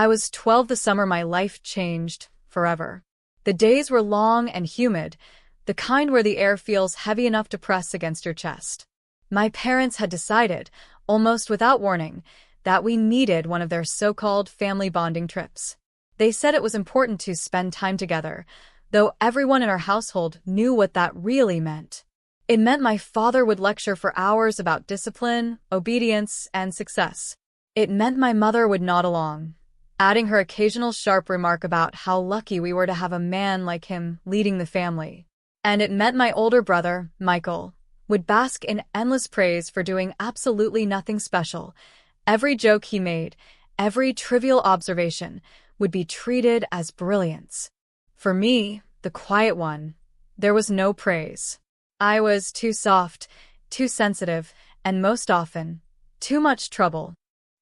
I was 12 the summer my life changed forever. The days were long and humid, the kind where the air feels heavy enough to press against your chest. My parents had decided, almost without warning, that we needed one of their so-called family bonding trips. They said it was important to spend time together, though everyone in our household knew what that really meant. It meant my father would lecture for hours about discipline, obedience, and success. It meant my mother would nod along, adding her occasional sharp remark about how lucky we were to have a man like him leading the family. And it meant my older brother, Michael, would bask in endless praise for doing absolutely nothing special. Every joke he made, every trivial observation, would be treated as brilliance. For me, the quiet one, there was no praise. I was too soft, too sensitive, and most often, too much trouble.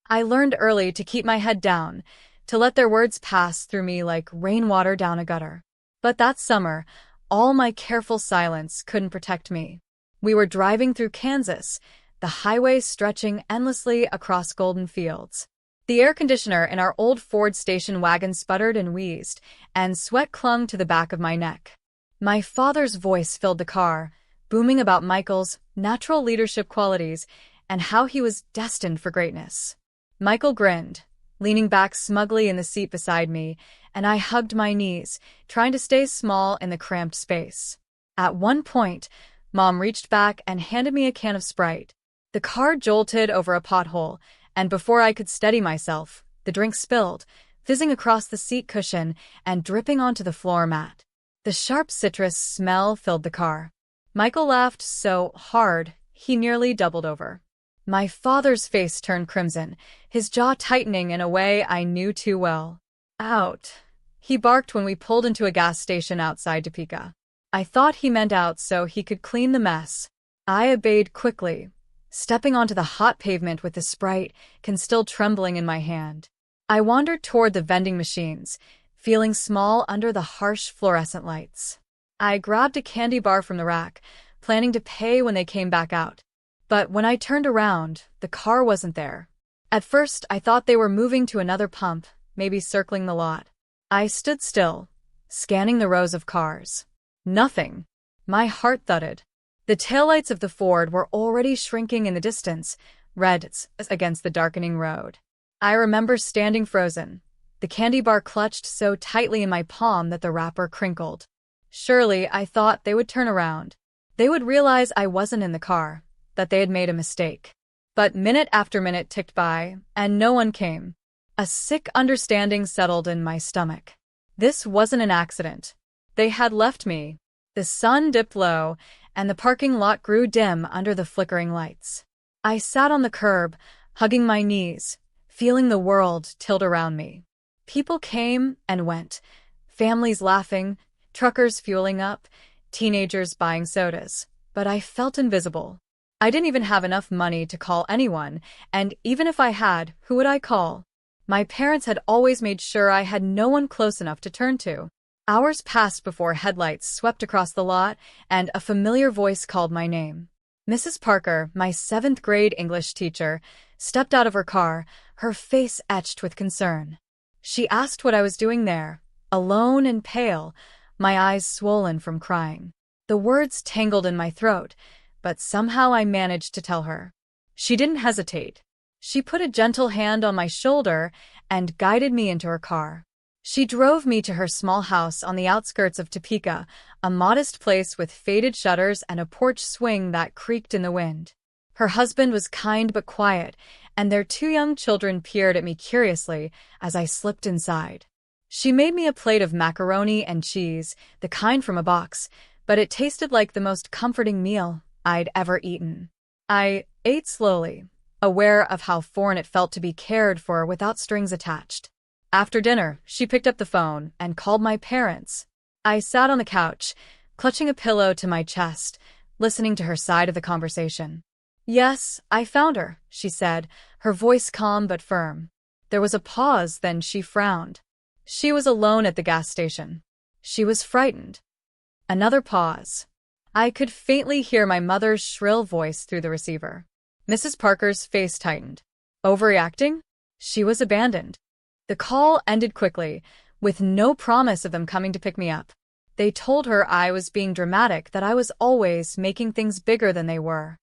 I learned early to keep my head down, to let their words pass through me like rainwater down a gutter. But that summer, all my careful silence couldn't protect me. We were driving through Kansas, the highway stretching endlessly across golden fields. The air conditioner in our old Ford station wagon sputtered and wheezed, and sweat clung to the back of my neck. My father's voice filled the car, booming about Michael's natural leadership qualities and how he was destined for greatness. Michael grinned, leaning back smugly in the seat beside me, and I hugged my knees, trying to stay small in the cramped space. At one point, Mom reached back and handed me a can of Sprite. The car jolted over a pothole, and before I could steady myself, the drink spilled, fizzing across the seat cushion and dripping onto the floor mat. The sharp citrus smell filled the car. Michael laughed so hard, he nearly doubled over. My father's face turned crimson, his jaw tightening in a way I knew too well. Out, he barked when we pulled into a gas station outside Topeka. I thought he meant out so he could clean the mess. I obeyed quickly, stepping onto the hot pavement with the Sprite can still trembling in my hand. I wandered toward the vending machines, feeling small under the harsh fluorescent lights. I grabbed a candy bar from the rack, planning to pay when they came back out. But when I turned around, the car wasn't there. At first, I thought they were moving to another pump, maybe circling the lot. I stood still, scanning the rows of cars. Nothing. My heart thudded. The taillights of the Ford were already shrinking in the distance, red against the darkening road. I remember standing frozen, the candy bar clutched so tightly in my palm that the wrapper crinkled. Surely, I thought they would turn around. They would realize I wasn't in the car, that they had made a mistake. But minute after minute ticked by, and no one came. A sick understanding settled in my stomach. This wasn't an accident. They had left me. The sun dipped low, and the parking lot grew dim under the flickering lights. I sat on the curb, hugging my knees, feeling the world tilt around me. People came and went, families laughing, truckers fueling up, teenagers buying sodas. But I felt invisible. I didn't even have enough money to call anyone, and even if I had, who would I call? My parents had always made sure I had no one close enough to turn to. Hours passed before headlights swept across the lot, and a familiar voice called my name. Mrs. Parker, my 7th grade English teacher, stepped out of her car, her face etched with concern. She asked what I was doing there, alone and pale, my eyes swollen from crying. The words tangled in my throat, but somehow I managed to tell her. She didn't hesitate. She put a gentle hand on my shoulder and guided me into her car. She drove me to her small house on the outskirts of Topeka, a modest place with faded shutters and a porch swing that creaked in the wind. Her husband was kind but quiet, and their 2 young children peered at me curiously as I slipped inside. She made me a plate of macaroni and cheese, the kind from a box, but it tasted like the most comforting meal I'd ever eaten. I ate slowly, aware of how foreign it felt to be cared for without strings attached. After dinner, she picked up the phone and called my parents. I sat on the couch, clutching a pillow to my chest, listening to her side of the conversation. "Yes, I found her," she said, her voice calm but firm. There was a pause, then she frowned. She was alone at the gas station. She was frightened. Another pause. I could faintly hear my mother's shrill voice through the receiver. Mrs. Parker's face tightened. Overreacting? She was abandoned. The call ended quickly, with no promise of them coming to pick me up. They told her I was being dramatic, that I was always making things bigger than they were.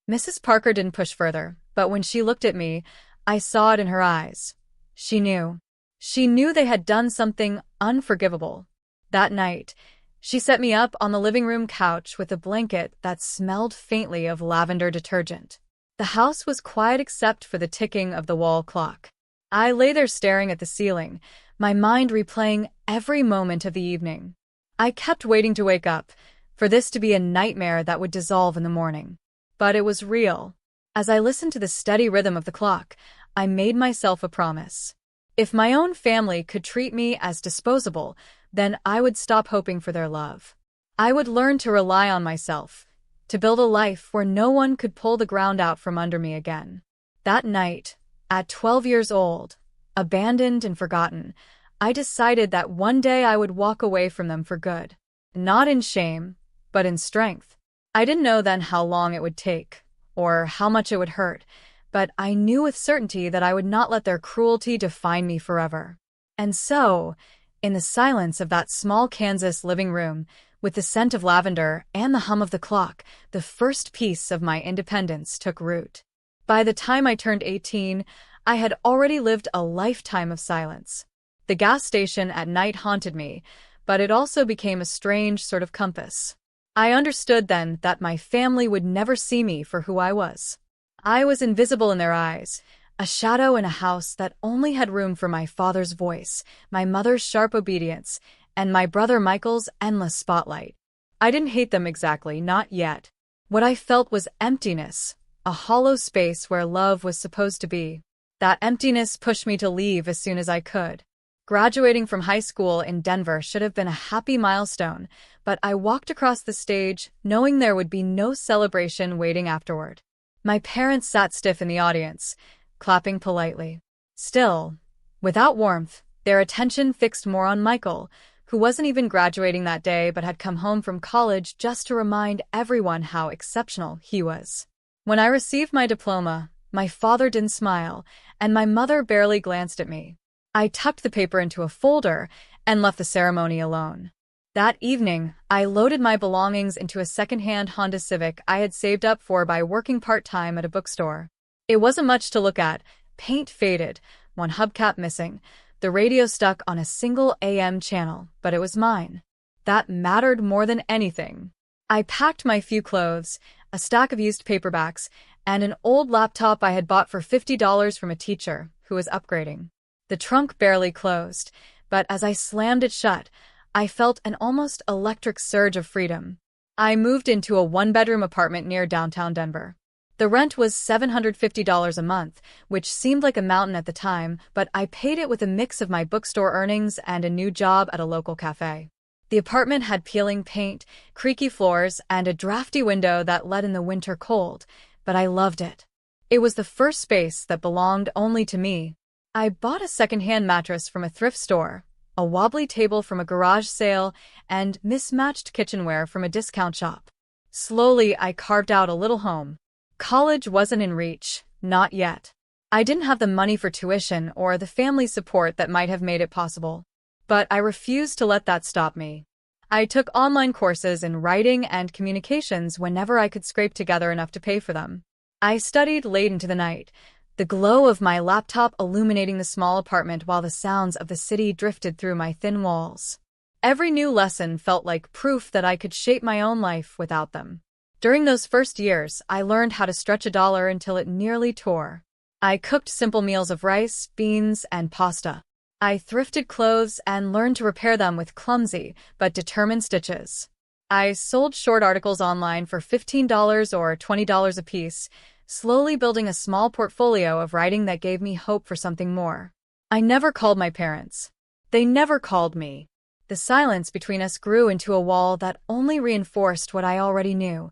Mrs. Parker didn't push further, but when she looked at me, I saw it in her eyes. She knew. She knew they had done something unforgivable. That night, she set me up on the living room couch with a blanket that smelled faintly of lavender detergent. The house was quiet except for the ticking of the wall clock. I lay there staring at the ceiling, my mind replaying every moment of the evening. I kept waiting to wake up, for this to be a nightmare that would dissolve in the morning. But it was real. As I listened to the steady rhythm of the clock, I made myself a promise. If my own family could treat me as disposable, then I would stop hoping for their love. I would learn to rely on myself, to build a life where no one could pull the ground out from under me again. That night, at 12 years old, abandoned and forgotten, I decided that one day I would walk away from them for good. Not in shame, but in strength. I didn't know then how long it would take, or how much it would hurt, but I knew with certainty that I would not let their cruelty define me forever. And so, in the silence of that small Kansas living room, with the scent of lavender and the hum of the clock, the first piece of my independence took root. By the time I turned 18, I had already lived a lifetime of silence. The gas station at night haunted me, but it also became a strange sort of compass. I understood then that my family would never see me for who I was. I was invisible in their eyes, a shadow in a house that only had room for my father's voice, my mother's sharp obedience, and my brother Michael's endless spotlight. I didn't hate them exactly, not yet. What I felt was emptiness, a hollow space where love was supposed to be. That emptiness pushed me to leave as soon as I could. Graduating from high school in Denver should have been a happy milestone, but I walked across the stage knowing there would be no celebration waiting afterward. My parents sat stiff in the audience, clapping politely. Still, without warmth, their attention fixed more on Michael, who wasn't even graduating that day but had come home from college just to remind everyone how exceptional he was. When I received my diploma, my father didn't smile, and my mother barely glanced at me. I tucked the paper into a folder and left the ceremony alone. That evening, I loaded my belongings into a second-hand Honda Civic I had saved up for by working part-time at a bookstore. It wasn't much to look at: paint faded, one hubcap missing, the radio stuck on a single AM channel, but it was mine. That mattered more than anything. I packed my few clothes, a stack of used paperbacks, and an old laptop I had bought for $50 from a teacher who was upgrading. The trunk barely closed, but as I slammed it shut, I felt an almost electric surge of freedom. I moved into a one-bedroom apartment near downtown Denver. The rent was $750 a month, which seemed like a mountain at the time, but I paid it with a mix of my bookstore earnings and a new job at a local cafe. The apartment had peeling paint, creaky floors, and a drafty window that let in the winter cold, but I loved it. It was the first space that belonged only to me. I bought a second-hand mattress from a thrift store, a wobbly table from a garage sale, and mismatched kitchenware from a discount shop. Slowly, I carved out a little home. College wasn't in reach, not yet. I didn't have the money for tuition or the family support that might have made it possible. But I refused to let that stop me. I took online courses in writing and communications whenever I could scrape together enough to pay for them. I studied late into the night, the glow of my laptop illuminating the small apartment while the sounds of the city drifted through my thin walls. Every new lesson felt like proof that I could shape my own life without them. During those first years, I learned how to stretch $1 until it nearly tore. I cooked simple meals of rice, beans, and pasta. I thrifted clothes and learned to repair them with clumsy but determined stitches. I sold short articles online for $15 or $20 apiece, slowly building a small portfolio of writing that gave me hope for something more. I never called my parents. They never called me. The silence between us grew into a wall that only reinforced what I already knew.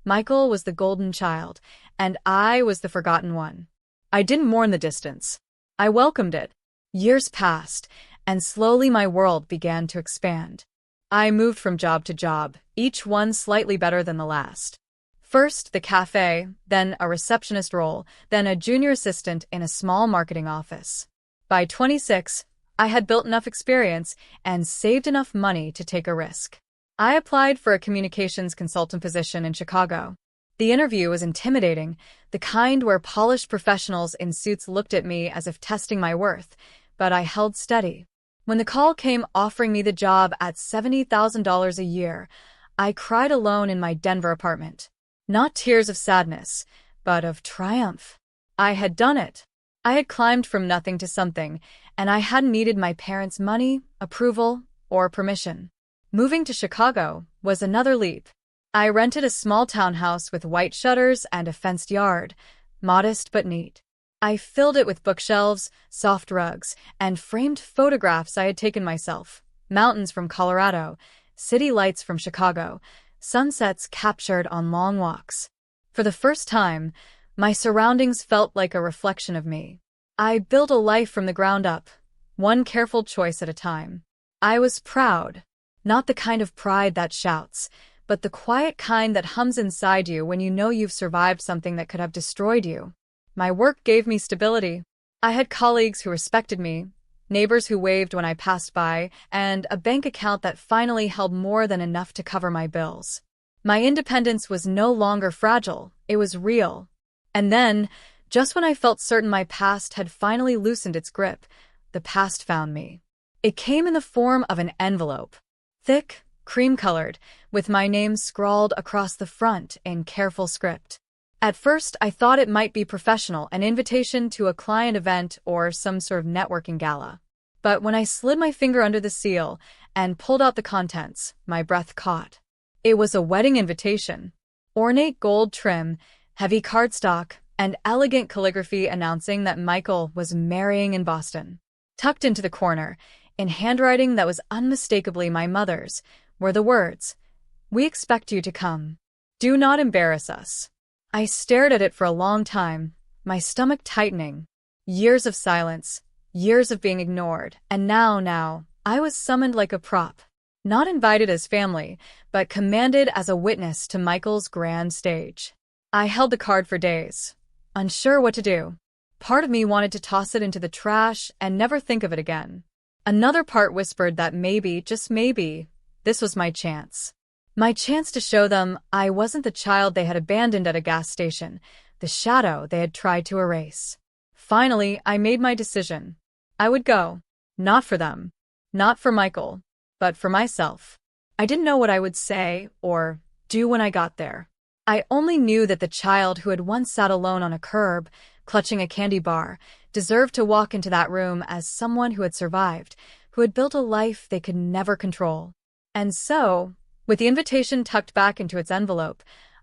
Michael was the golden child, and I was the forgotten one. I didn't mourn the distance. I welcomed it. Years passed, and slowly my world began to expand. I moved from job to job, each one slightly better than the last. First, the cafe, then a receptionist role, then a junior assistant in a small marketing office. By 26, I had built enough experience and saved enough money to take a risk. I applied for a communications consultant position in Chicago. The interview was intimidating, the kind where polished professionals in suits looked at me as if testing my worth, but I held steady. When the call came offering me the job at $70,000 a year, I cried alone in my Denver apartment. Not tears of sadness, but of triumph. I had done it. I had climbed from nothing to something, and I hadn't needed my parents' money, approval, or permission. Moving to Chicago was another leap. I rented a small townhouse with white shutters and a fenced yard, modest but neat. I filled it with bookshelves, soft rugs, and framed photographs I had taken myself. Mountains from Colorado, city lights from Chicago, sunsets captured on long walks. For the first time, my surroundings felt like a reflection of me. I built a life from the ground up, one careful choice at a time. I was proud, not the kind of pride that shouts, but the quiet kind that hums inside you when you know you've survived something that could have destroyed you. My work gave me stability. I had colleagues who respected me, neighbors who waved when I passed by, and a bank account that finally held more than enough to cover my bills. My independence was no longer fragile, it was real. And then, just when I felt certain my past had finally loosened its grip, the past found me. It came in the form of an envelope. Thick, cream-colored, with my name scrawled across the front in careful script. At first, I thought it might be professional, an invitation to a client event or some sort of networking gala. But when I slid my finger under the seal and pulled out the contents, my breath caught. It was a wedding invitation. Ornate gold trim, heavy cardstock, and elegant calligraphy announcing that Michael was marrying in Boston. Tucked into the corner, in handwriting that was unmistakably my mother's, were the words, "We expect you to come. Do not embarrass us." I stared at it for a long time, my stomach tightening. Years of silence, years of being ignored, and now, I was summoned like a prop. Not invited as family, but commanded as a witness to Michael's grand stage. I held the card for days, unsure what to do. Part of me wanted to toss it into the trash and never think of it again. Another part whispered that maybe, just maybe, this was my chance. My chance to show them I wasn't the child they had abandoned at a gas station, the shadow they had tried to erase. Finally, I made my decision. I would go. Not for them. Not for Michael. But for myself. I didn't know what I would say or do when I got there. I only knew that the child who had once sat alone on a curb, clutching a candy bar, deserved to walk into that room as someone who had survived, who had built a life they could never control. And so, with the invitation tucked back into its envelope,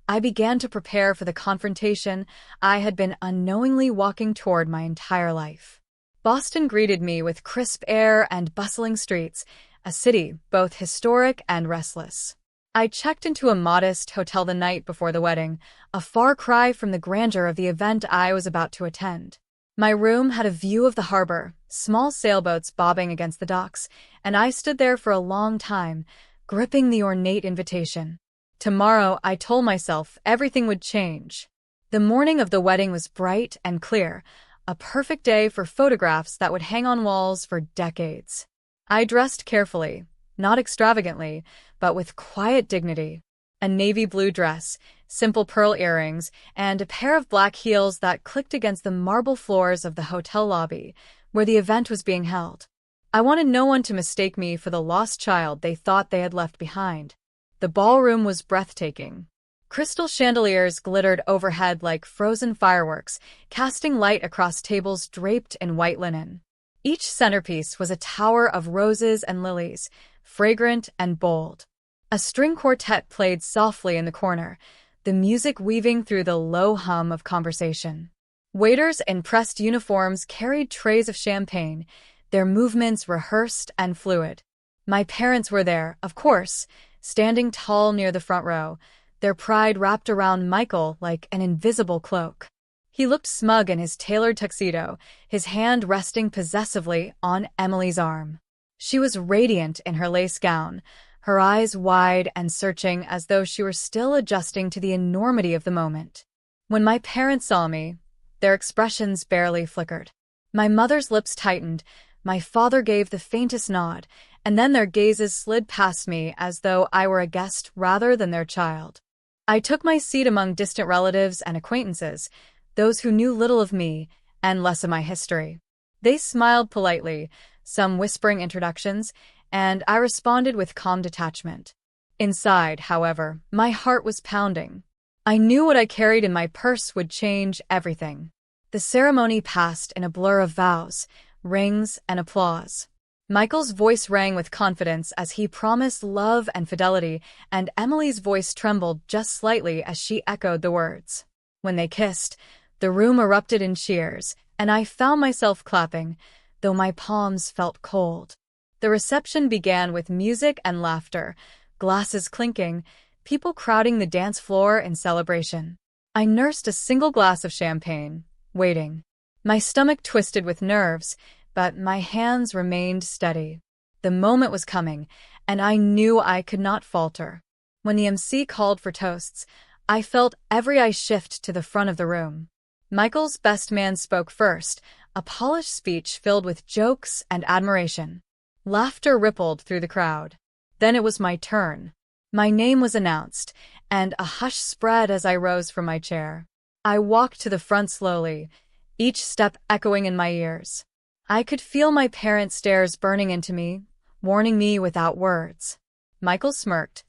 I began to prepare for the confrontation I had been unknowingly walking toward my entire life. Boston greeted me with crisp air and bustling streets, a city both historic and restless. I checked into a modest hotel the night before the wedding, a far cry from the grandeur of the event I was about to attend. My room had a view of the harbor, small sailboats bobbing against the docks, and I stood there for a long time, gripping the ornate invitation. Tomorrow, I told myself, everything would change. The morning of the wedding was bright and clear, a perfect day for photographs that would hang on walls for decades. I dressed carefully, not extravagantly, but with quiet dignity. A navy blue dress, simple pearl earrings, and a pair of black heels that clicked against the marble floors of the hotel lobby, where the event was being held. I wanted no one to mistake me for the lost child they thought they had left behind. The ballroom was breathtaking. Crystal chandeliers glittered overhead like frozen fireworks, casting light across tables draped in white linen. Each centerpiece was a tower of roses and lilies, fragrant and bold. A string quartet played softly in the corner, the music weaving through the low hum of conversation. Waiters in pressed uniforms carried trays of champagne, their movements rehearsed and fluid. My parents were there, of course, standing tall near the front row, their pride wrapped around Michael like an invisible cloak. He looked smug in his tailored tuxedo, his hand resting possessively on Emily's arm. She was radiant in her lace gown, her eyes wide and searching as though she were still adjusting to the enormity of the moment. When my parents saw me, their expressions barely flickered. My mother's lips tightened, my father gave the faintest nod, and then their gazes slid past me as though I were a guest rather than their child. I took my seat among distant relatives and acquaintances, those who knew little of me and less of my history. They smiled politely, some whispering introductions, and I responded with calm detachment. Inside, however, my heart was pounding. I knew what I carried in my purse would change everything. The ceremony passed in a blur of vows, rings, and applause. Michael's voice rang with confidence as he promised love and fidelity, and Emily's voice trembled just slightly as she echoed the words. When they kissed, the room erupted in cheers, and I found myself clapping, though my palms felt cold. The reception began with music and laughter, glasses clinking, people crowding the dance floor in celebration. I nursed a single glass of champagne, waiting. My stomach twisted with nerves, but my hands remained steady. The moment was coming, and I knew I could not falter. When the MC called for toasts, I felt every eye shift to the front of the room. Michael's best man spoke first, a polished speech filled with jokes and admiration. Laughter rippled through the crowd. Then it was my turn. My name was announced, and a hush spread as I rose from my chair. I walked to the front slowly, each step echoing in my ears. I could feel my parents' stares burning into me, warning me without words. Michael smirked,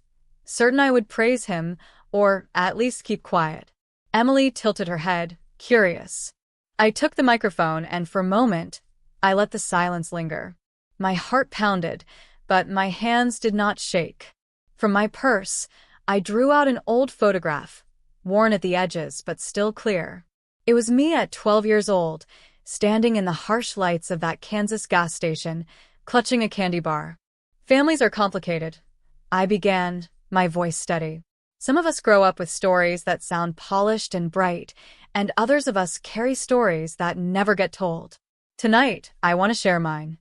certain I would praise him, or at least keep quiet. Emily tilted her head, curious. I took the microphone, and for a moment, I let the silence linger. My heart pounded, but my hands did not shake. From my purse, I drew out an old photograph, worn at the edges but still clear. It was me at 12 years old, standing in the harsh lights of that Kansas gas station, clutching a candy bar. Families are complicated, I began, my voice steady. Some of us grow up with stories that sound polished and bright, and others of us carry stories that never get told. Tonight, I want to share mine.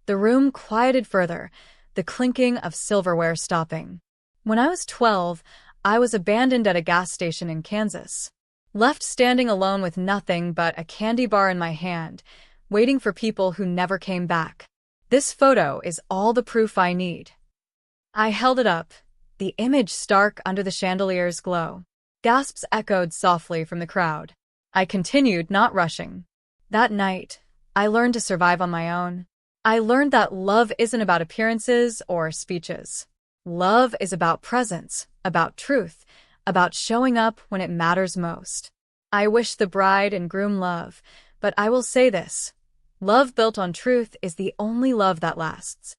The room quieted further, the clinking of silverware stopping. When I was 12, I was abandoned at a gas station in Kansas. Left standing alone with nothing but a candy bar in my hand, waiting for people who never came back. This photo is all the proof I need. I held it up, the image stark under the chandelier's glow. Gasps echoed softly from the crowd. I continued, not rushing. That night, I learned to survive on my own. I learned that love isn't about appearances or speeches. Love is about presence, about truth, about showing up when it matters most. I wish the bride and groom love, but I will say this. Love built on truth is the only love that lasts.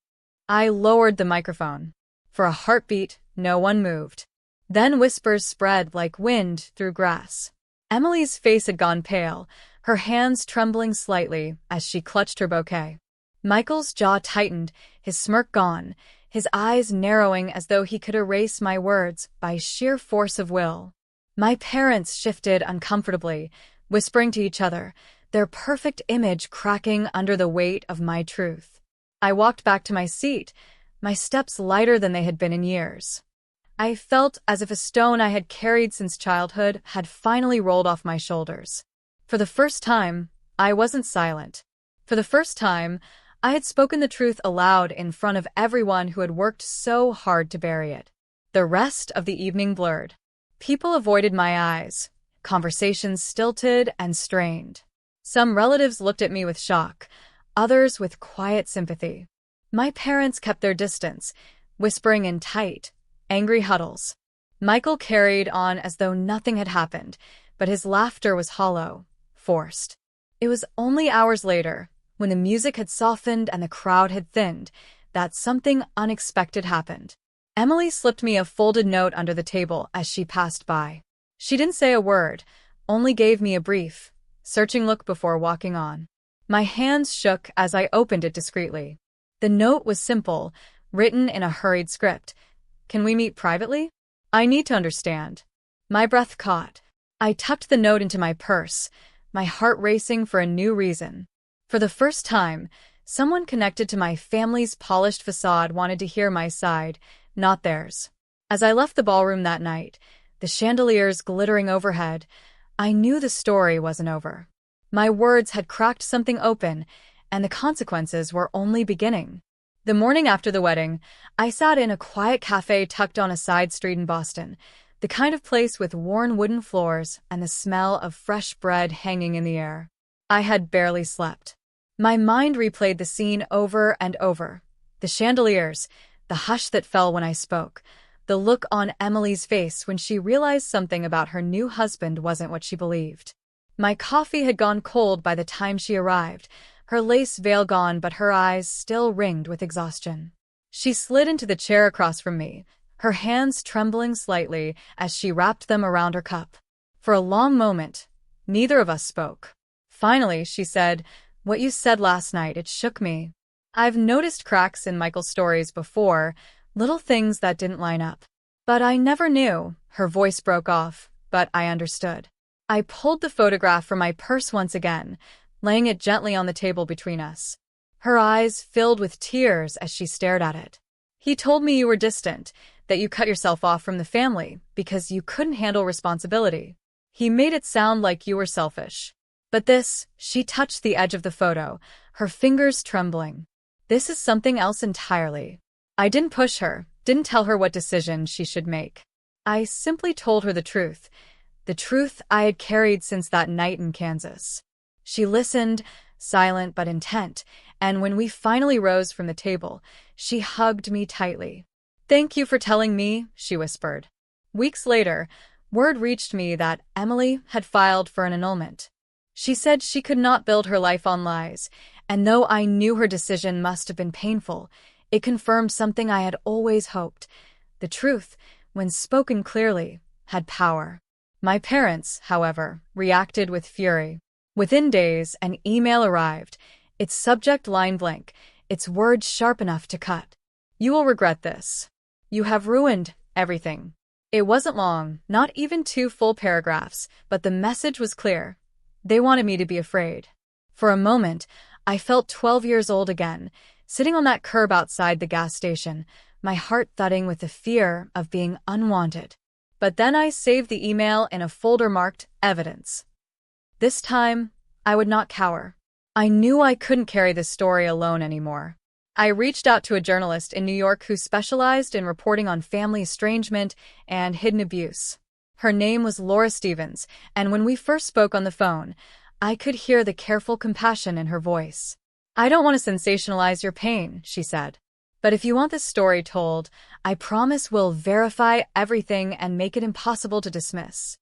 I lowered the microphone. For a heartbeat, no one moved. Then whispers spread like wind through grass. Emily's face had gone pale, her hands trembling slightly as she clutched her bouquet. Michael's jaw tightened, his smirk gone, his eyes narrowing as though he could erase my words by sheer force of will. My parents shifted uncomfortably, whispering to each other, their perfect image cracking under the weight of my truth. I walked back to my seat, my steps lighter than they had been in years. I felt as if a stone I had carried since childhood had finally rolled off my shoulders. For the first time, I wasn't silent. For the first time, I had spoken the truth aloud in front of everyone who had worked so hard to bury it. The rest of the evening blurred. People avoided my eyes, conversations stilted and strained. Some relatives looked at me with shock, others with quiet sympathy. My parents kept their distance, whispering in tight, angry huddles. Michael carried on as though nothing had happened, but his laughter was hollow, forced. It was only hours later, when the music had softened and the crowd had thinned, that something unexpected happened. Emily slipped me a folded note under the table as she passed by. She didn't say a word, only gave me a brief, searching look before walking on. My hands shook as I opened it discreetly. The note was simple, written in a hurried script. Can we meet privately? I need to understand. My breath caught. I tucked the note into my purse, my heart racing for a new reason. For the first time, someone connected to my family's polished facade wanted to hear my side, not theirs. As I left the ballroom that night, the chandeliers glittering overhead, I knew the story wasn't over. My words had cracked something open, and the consequences were only beginning. The morning after the wedding, I sat in a quiet cafe tucked on a side street in Boston, the kind of place with worn wooden floors and the smell of fresh bread hanging in the air. I had barely slept. My mind replayed the scene over and over. The chandeliers, the hush that fell when I spoke, the look on Emily's face when she realized something about her new husband wasn't what she believed. My coffee had gone cold by the time she arrived, her lace veil gone but her eyes still ringed with exhaustion. She slid into the chair across from me, her hands trembling slightly as she wrapped them around her cup. For a long moment, neither of us spoke. Finally, she said, "What you said last night, it shook me. I've noticed cracks in Michael's stories before, little things that didn't line up. But I never knew." Her voice broke off, but I understood. I pulled the photograph from my purse once again, laying it gently on the table between us. Her eyes filled with tears as she stared at it. "He told me you were distant, that you cut yourself off from the family because you couldn't handle responsibility. He made it sound like you were selfish. But this," she touched the edge of the photo, her fingers trembling. "This is something else entirely. I didn't push her, didn't tell her what decision she should make. I simply told her the truth I had carried since that night in Kansas." She listened, silent but intent, and when we finally rose from the table, she hugged me tightly. "Thank you for telling me," she whispered. Weeks later, word reached me that Emily had filed for an annulment. She said she could not build her life on lies, and though I knew her decision must have been painful, it confirmed something I had always hoped. The truth, when spoken clearly, had power. My parents, however, reacted with fury. Within days, an email arrived, its subject line blank, its words sharp enough to cut. "You will regret this. You have ruined everything." It wasn't long, not even 2 full paragraphs, but the message was clear. They wanted me to be afraid. For a moment, I felt 12 years old again, sitting on that curb outside the gas station, my heart thudding with the fear of being unwanted. But then I saved the email in a folder marked Evidence. This time, I would not cower. I knew I couldn't carry this story alone anymore. I reached out to a journalist in New York who specialized in reporting on family estrangement and hidden abuse. Her name was Laura Stevens, and when we first spoke on the phone, I could hear the careful compassion in her voice. "I don't want to sensationalize your pain," she said. "But if you want this story told, I promise we'll verify everything and make it impossible to dismiss."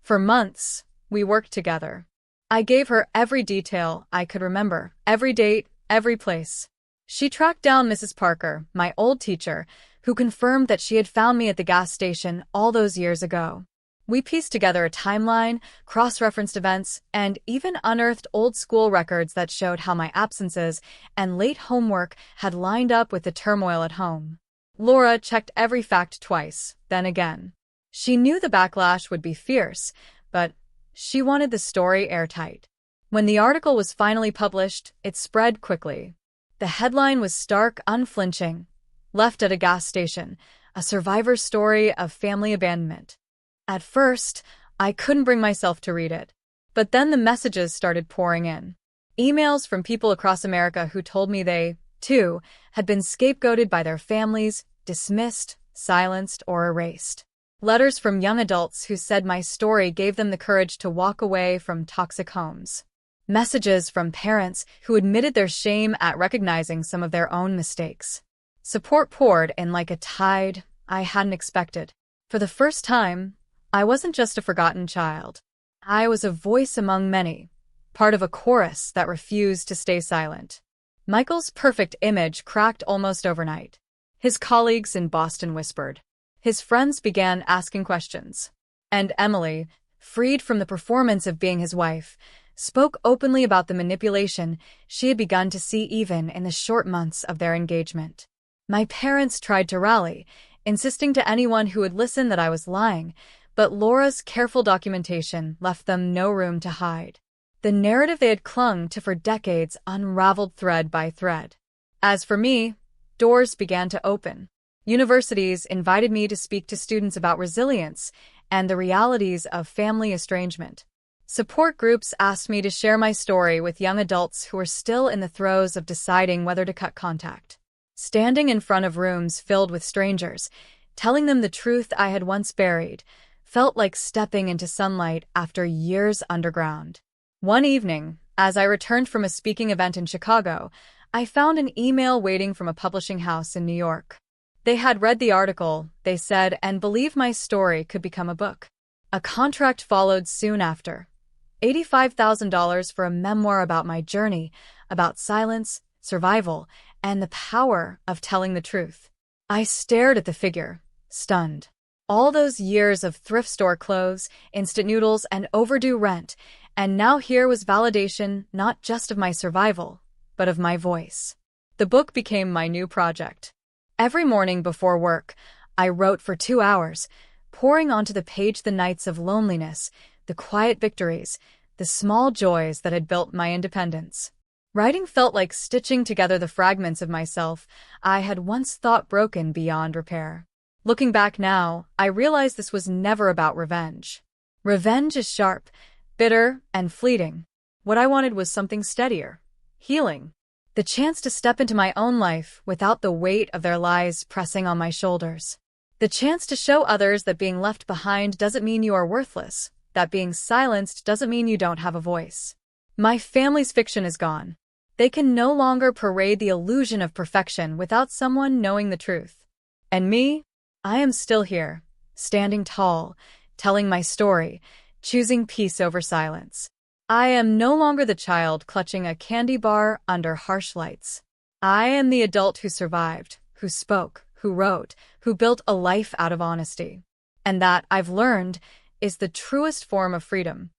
For months, we worked together. I gave her every detail I could remember, every date, every place. She tracked down Mrs. Parker, my old teacher, who confirmed that she had found me at the gas station all those years ago. We pieced together a timeline, cross-referenced events, and even unearthed old school records that showed how my absences and late homework had lined up with the turmoil at home. Laura checked every fact twice, then again. She knew the backlash would be fierce, but she wanted the story airtight. When the article was finally published, it spread quickly. The headline was stark, unflinching. "Left at a gas station, a survivor's story of family abandonment." At first, I couldn't bring myself to read it. But then the messages started pouring in. Emails from people across America who told me they, too, had been scapegoated by their families, dismissed, silenced, or erased. Letters from young adults who said my story gave them the courage to walk away from toxic homes. Messages from parents who admitted their shame at recognizing some of their own mistakes. Support poured in like a tide I hadn't expected. For the first time, I wasn't just a forgotten child. I was a voice among many, part of a chorus that refused to stay silent. Michael's perfect image cracked almost overnight. His colleagues in Boston whispered. His friends began asking questions. And Emily, freed from the performance of being his wife, spoke openly about the manipulation she had begun to see even in the short months of their engagement. My parents tried to rally, insisting to anyone who would listen that I was lying, but Laura's careful documentation left them no room to hide. The narrative they had clung to for decades unraveled thread by thread. As for me, doors began to open. Universities invited me to speak to students about resilience and the realities of family estrangement. Support groups asked me to share my story with young adults who were still in the throes of deciding whether to cut contact. Standing in front of rooms filled with strangers, telling them the truth I had once buried, felt like stepping into sunlight after years underground. One evening, as I returned from a speaking event in Chicago, I found an email waiting from a publishing house in New York. They had read the article, they said, and believed my story could become a book. A contract followed soon after. $85,000 for a memoir about my journey, about silence, survival, and the power of telling the truth. I stared at the figure, stunned. All those years of thrift store clothes, instant noodles, and overdue rent, and now here was validation not just of my survival, but of my voice. The book became my new project. Every morning before work, I wrote for 2 hours, pouring onto the page the nights of loneliness, the quiet victories, the small joys that had built my independence. Writing felt like stitching together the fragments of myself I had once thought broken beyond repair. Looking back now, I realize this was never about revenge. Revenge is sharp, bitter, and fleeting. What I wanted was something steadier, healing. The chance to step into my own life without the weight of their lies pressing on my shoulders. The chance to show others that being left behind doesn't mean you are worthless, that being silenced doesn't mean you don't have a voice. My family's fiction is gone. They can no longer parade the illusion of perfection without someone knowing the truth. And me? I am still here, standing tall, telling my story, choosing peace over silence. I am no longer the child clutching a candy bar under harsh lights. I am the adult who survived, who spoke, who wrote, who built a life out of honesty. And that, I've learned, is the truest form of freedom.